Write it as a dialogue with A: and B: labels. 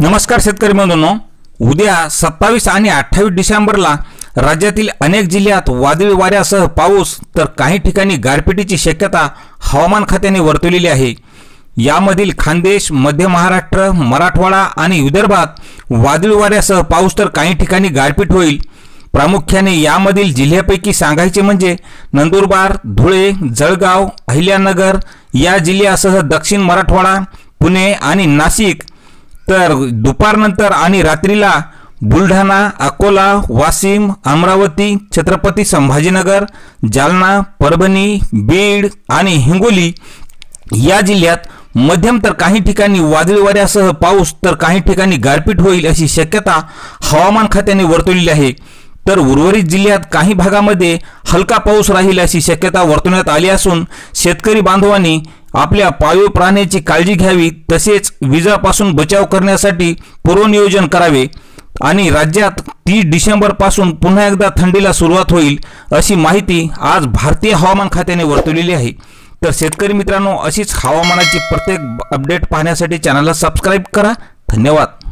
A: नमस्कार शेतकरी बंधूंनो, उद्या 27 आणि 28 डिसेंबरला राज्यातील अनेक जिल्ह्यात वादळी वाऱ्यासह पाऊस तर काही ठिकाणी गारपिटीची शक्यता हवामान खात्याने वर्तवलेली आहे। यामधील खानदेश, मध्य महाराष्ट्र, मराठवाडा आणि विदर्भात वादळी वाऱ्यासह पाऊस तर काही ठिकाणी गारपीट होईल। प्रामुख्याने यामधील जिल्ह्यापैकी सांगायचे म्हणजे नंदुरबार, धुळे, जळगाव, अहिल्यानगर या जिल्ह्यासह दक्षिण मराठवाडा, पुणे आणि नाशिक, तर दुपारनंतर आणि रात्रीला बुलढाणा, अकोला, वाशिम, अमरावती, छत्रपती संभाजीनगर, जालना, परभणी, बीड आणि हिंगोली या जिल्ह्यात मध्यम तर काही ठिकाणी वादळी वाऱ्यासह पाऊस तर काही ठिकाणी गारपीट होईल अशी शक्यता हवामान खात्याने वर्तवलेली आहे। तर उर्वरित जिल्ह्यात काही भागामध्ये हलका पाऊस राहील अशी शक्यता वर्तवण्यात आली असून शेतकरी बांधवांनी आपल्या पाळीव प्राण्याची काळजी घ्यावी, तसेच विजापासून बचाव करण्यासाठी पूर्वनियोजन करावे आणि राज्यात 30 डिसेंबर पासून पुन्हा एकदा थंडीला सुरुवात होईल अशी माहिती आज भारतीय हवामान खात्याने वर्तवलेली आहे। तर शेतकरी मित्रांनो, अशीच हवामानाची प्रत्येक अपडेट पाहण्यासाठी चॅनलला सबस्क्राइब करा। धन्यवाद।